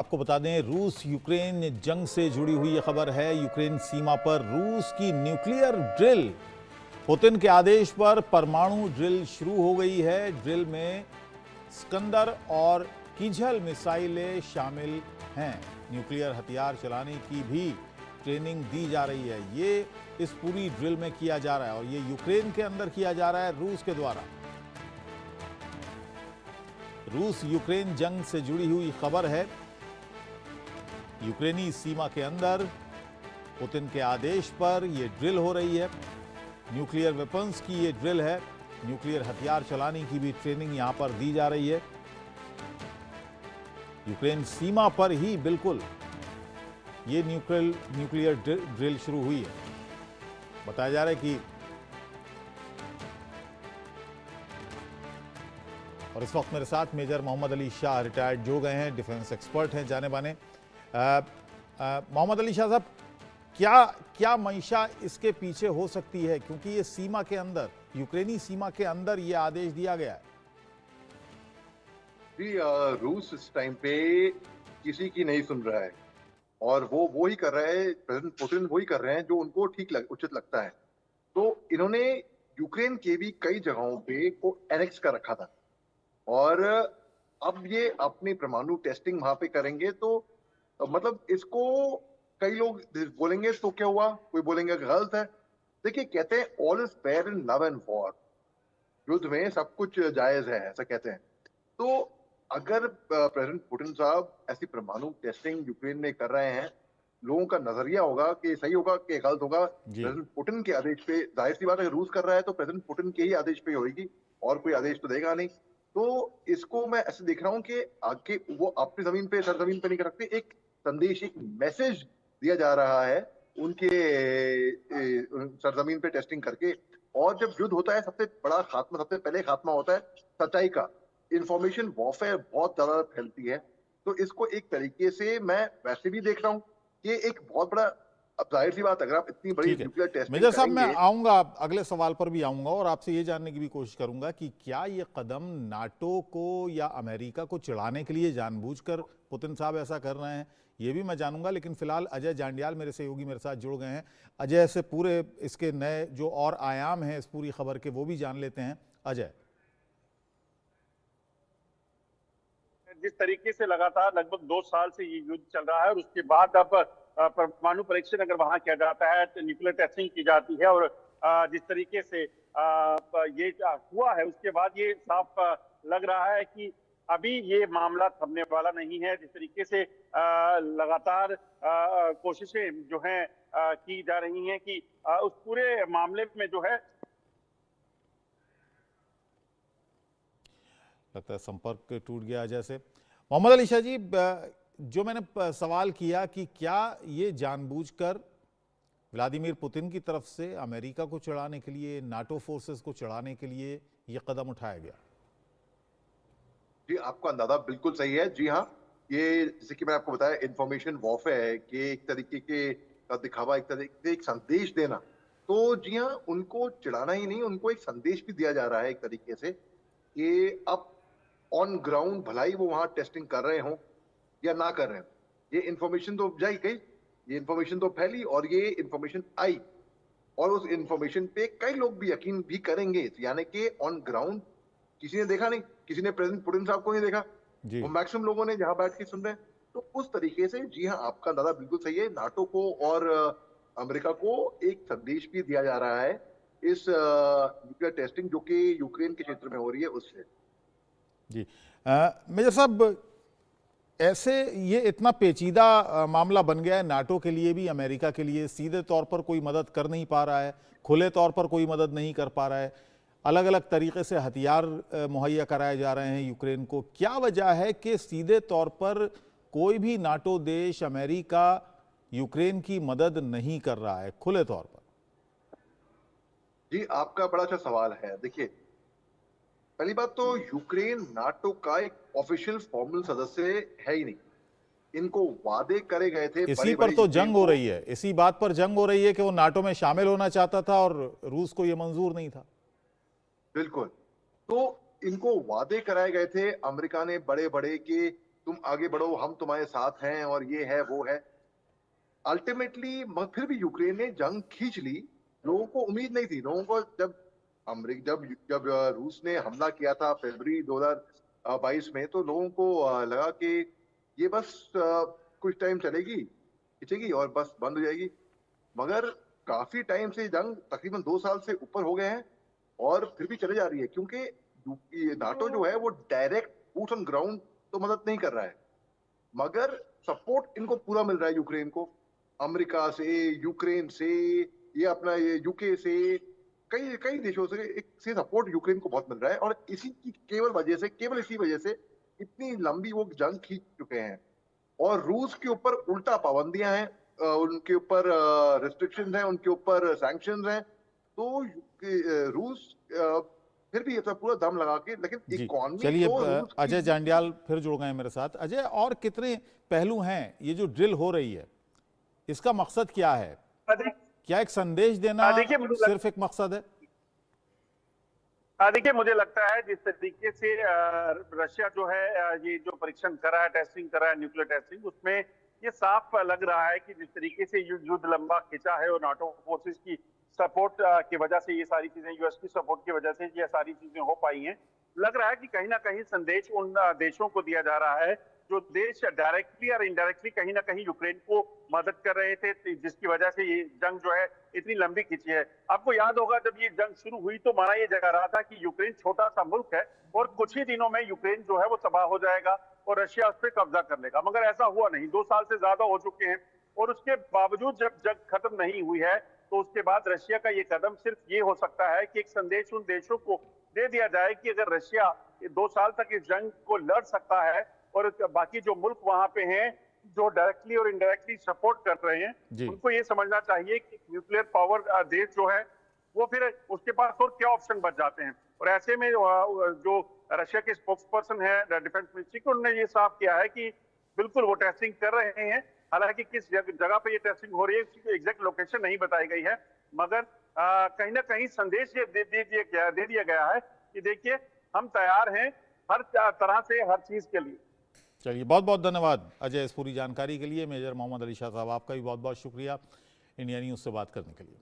आपको बता दें, रूस यूक्रेन जंग से जुड़ी हुई यह खबर है। यूक्रेन सीमा पर रूस की न्यूक्लियर ड्रिल, पुतिन के आदेश पर परमाणु ड्रिल शुरू हो गई है। ड्रिल में स्कंदर और किझल मिसाइलें शामिल हैं। न्यूक्लियर हथियार चलाने की भी ट्रेनिंग दी जा रही है। ये इस पूरी ड्रिल में किया जा रहा है और ये यूक्रेन के अंदर किया जा रहा है, रूस के द्वारा। रूस यूक्रेन जंग से जुड़ी हुई खबर है। यूक्रेनी सीमा के अंदर पुतिन के आदेश पर यह ड्रिल हो रही है। न्यूक्लियर वेपन्स की ये ड्रिल है। न्यूक्लियर हथियार चलाने की भी ट्रेनिंग यहां पर दी जा रही है। यूक्रेन सीमा पर ही बिल्कुल ये न्यूक्लियर ड्रिल शुरू हुई है। बताया जा रहा है कि और इस वक्त मेरे साथ मेजर मोहम्मद अली शाह रिटायर्ड जुड़ गए हैं, डिफेंस एक्सपर्ट हैं, जाने माने। मोहम्मद अली शाह साहब, क्या मंशा इसके पीछे हो सकती है, क्योंकि ये सीमा के अंदर, यूक्रेनी सीमा के अंदर ये आदेश दिया गया है। जी, रूस इस टाइम पे किसी की नहीं सुन रहा है और वो ही कर रहा है, प्रेसिडेंट पुतिन वही कर रहे हैं जो उनको उचित लगता है। तो इन्होंने यूक्रेन के भी कई जगहों पे को एनेक्स कर रखा था और अब ये अपनी परमाणु टेस्टिंग वहां पे करेंगे। तो मतलब इसको कई लोग बोलेंगे तो क्या हुआ, कोई बोलेंगे गलत है। देखिए, कहते हैं all is fair in love and war, युद्ध में सब कुछ जायज है, ऐसा कहते हैं। तो अगर प्रेसिडेंट पुतिन साहब ऐसी परमाणु टेस्टिंग यूक्रेन में कर रहे हैं, लोगों का नजरिया होगा कि सही होगा कि गलत होगा। प्रेसिडेंट पुतिन के आदेश पे, जाहिर सी बात है, रूस कर रहा है तो प्रेसिडेंट पुतिन के ही आदेश पे होगी और कोई आदेश तो देगा नहीं। तो इसको मैं ऐसे देख रहा हूँ कि आगे वो अपनी जमीन पे, सरजमीन पे नहीं कर सकते। एक संदेश, एक मैसेज दिया जा रहा है उनके सरजमीन पे टेस्टिंग करके। और जब युद्ध होता है, सबसे बड़ा खात्मा, सबसे पहले खात्मा होता है सच्चाई का। इंफॉर्मेशन वॉरफेयर बहुत ज्यादा फैलती है। तो इसको एक तरीके से मैं वैसे भी देख रहा हूँ कि एक बहुत बड़ा, अब जाहिर सी बात, अगर आप इतनी बड़ी ठीक है न्यूक्लियर टेस्टिंग मेजर साहब, मैं करेंगे। आऊंगा, अगले सवाल पर भी आऊंगा और आपसे ये जानने की भी कोशिश करूंगा कि क्या ये कदम नाटो को या अमेरिका को चिढ़ाने के लिए जानबूझकर पुतिन साहब ऐसा कर रहे हैं, ये भी मैं जानूंगा। लेकिन फिलहाल अजय जांडियाल मेरे सहयोगी मेरे साथ जुड़ गए हैं। अजय से पूरे इसके नए जो और आयाम हैं इस पूरी खबर के, वो भी जान लेते हैं। अजय, जिस तरीके से लगातार लगभग 2 साल से ये युद्ध चल रहा है और उसके बाद अब परमाणु परीक्षण अगर वहां किया जाता है तो न्यूक्लियर टेस्टिंग की जाती है और जिस तरीके से ये हुआ है उसके बाद ये साफ लग रहा है कि अभी ये मामला थमने वाला नहीं है। जिस तरीके से लगातार कोशिशें जो हैं की जा रही हैं कि उस पूरे मामले में जो है, लगता है संपर्क टूट गया अजय से। मोहम्मद अली शाह जी, जो मैंने सवाल किया कि क्या ये जानबूझकर व्लादिमीर पुतिन की तरफ से अमेरिका को चिढ़ाने के लिए, नाटो फोर्सेस को चिढ़ाने के लिए ये कदम उठाया गया? जी, आपका अंदाजा बिल्कुल सही है। जी हाँ, ये जैसे कि मैंने आपको बताया, इंफॉर्मेशन वॉरफेयर है कि एक तरीके के का दिखावा, एक तरीके से एक संदेश देना। तो जी हाँ, उनको चिढ़ाना ही नहीं, उनको एक संदेश भी दिया जा रहा है एक तरीके से कि अब ऑन ग्राउंड भलाई वो वहां टेस्टिंग कर रहे हों या ना कर रहे हो, ये इंफॉर्मेशन तो जाई गई, ये इंफॉर्मेशन तो फैली और ये इंफॉर्मेशन आई और उस इंफॉर्मेशन पे कई लोग भी यकीन भी करेंगे। यानी कि ऑन ग्राउंड किसी ने देखा नहीं, किसी ने प्रेसिडेंट पुतिन साहब को नहीं देखा, जी वो मैक्सिमम लोगों ने जहां बैठ के सुन रहे हैं। तो उस तरीके से जी हाँ, आपका दादा बिल्कुल सही है। नाटो को और अमेरिका को एक संदेश भी दिया जा रहा है इस न्यूक्लियर टेस्टिंग जो कि यूक्रेन के क्षेत्र में हो रही है उससे। जी मेजर साहब, ऐसे ये इतना पेचीदा मामला बन गया है नाटो के लिए भी, अमेरिका के लिए। सीधे तौर पर कोई मदद कर नहीं पा रहा है, खुले तौर पर कोई मदद नहीं कर पा रहा है, अलग अलग तरीके से हथियार मुहैया कराए जा रहे हैं यूक्रेन को। क्या वजह है कि सीधे तौर पर कोई भी नाटो देश, अमेरिका, यूक्रेन की मदद नहीं कर रहा है खुले तौर पर? जी, आपका बड़ा अच्छा सवाल है। देखिए, पहली बात तो यूक्रेन नाटो का एक ऑफिशियल फॉर्मल सदस्य है ही नहीं। इनको वादे करे गए थे इसी बड़े पर बड़े तो यूक्रेन जंग हो को। रही है, इसी बात पर जंग हो रही है कि वो नाटो में शामिल होना चाहता था और रूस को यह मंजूर नहीं था। बिल्कुल। तो इनको वादे कराए गए थे अमेरिका ने बड़े बड़े कि तुम आगे बढ़ो, हम तुम्हारे साथ हैं और ये है वो है। अल्टीमेटली फिर भी यूक्रेन ने जंग खींच ली। लोगों को उम्मीद नहीं थी। लोगों को जब अमेरिका जब जब रूस ने हमला किया था फरवरी 2022 में, तो लोगों को लगा कि ये बस कुछ टाइम चलेगी, खींचेगी और बस बंद हो जाएगी। मगर काफी टाइम से जंग तकरीबन 2 साल से ऊपर हो गए हैं और फिर भी चले जा रही है, क्योंकि नाटो जो है वो डायरेक्ट बूट ऑन ग्राउंड तो मदद नहीं कर रहा है, मगर सपोर्ट इनको पूरा मिल रहा है यूक्रेन को, अमेरिका से, यूक्रेन से, ये अपना ये यूके से, कई कई देशों से सपोर्ट यूक्रेन को बहुत मिल रहा है। और इसी की केवल इसी वजह से इतनी लंबी वो जंग खींच चुके हैं। और रूस के ऊपर उल्टा पाबंदियां हैं, उनके ऊपर रिस्ट्रिक्शंस हैं, उनके ऊपर सैंक्शंस हैं। तो रूस फिर भी ऐसा पूरा दम लगा के, लेकिन जी इकोनॉमी चलिए, तो रूस की। अजय जांड्याल फिर जुड़ गए मेरे साथ। अजय, और कितने पहलू हैं ये जो ड्रिल हो रही है, इसका मकसद क्या है? क्या एक संदेश देना देखिए सिर्फ एक मकसद है? देखिए, मुझे लगता है जिस तरीके से रशिया जो है ये जो परीक्षण कर रहा है, टेस्टिंग कर रहा है, न्यूक्लियर टेस्टिंग, उसमें ये साफ लग रहा है कि जिस तरीके से युद्ध लंबा खिंचा है और नाटो फोर्सेस की सपोर्ट की वजह से ये सारी चीजें, यूएस की सपोर्ट की वजह से ये सारी चीजें हो पाई हैं। लग रहा है कि कहीं ना कहीं संदेश उन देशों को दिया जा रहा है जो देश डायरेक्टली और इनडायरेक्टली कहीं ना कहीं यूक्रेन को मदद कर रहे थे, जिसकी वजह से ये जंग जो है इतनी लंबी खिंची है। आपको याद होगा जब ये जंग शुरू हुई तो माना ये जा रहा था कि यूक्रेन छोटा सा मुल्क है और कुछ ही दिनों में यूक्रेन जो है वो तबाह हो जाएगा और रशिया उस पर कब्जा कर लेगा, मगर ऐसा हुआ नहीं। 2 साल से ज्यादा हो चुके हैं और उसके बावजूद जब जंग खत्म नहीं हुई है तो उसके बाद रशिया का ये कदम सिर्फ ये हो सकता है कि एक संदेश उन देशों को दे दिया जाए कि अगर रशिया 2 साल तक इस जंग को लड़ सकता है और बाकी जो मुल्क वहां पे हैं जो डायरेक्टली और इनडायरेक्टली सपोर्ट कर रहे हैं, उनको ये समझना चाहिए कि न्यूक्लियर पावर देश जो है वो फिर उसके पास और क्या ऑप्शन बच जाते हैं। और ऐसे में जो रशिया के स्पोक्स पर्सन है डिफेंस मिनिस्ट्री को, उन्होंने ये साफ किया है कि बिल्कुल वो टेस्टिंग कर रहे हैं। हालांकि किस जगह पे ये टेस्टिंग हो रही है उसकी एग्जैक्ट लोकेशन नहीं बताई गई है, मगर कहीं ना कहीं संदेश ये दे दिया गया है कि देखिए हम तैयार हैं हर तरह से, हर चीज के लिए। चलिए, बहुत बहुत धन्यवाद अजय इस पूरी जानकारी के लिए। मेजर मोहम्मद अली शाह साहब, आपका भी बहुत बहुत शुक्रिया इंडिया न्यूज़ से बात करने के लिए।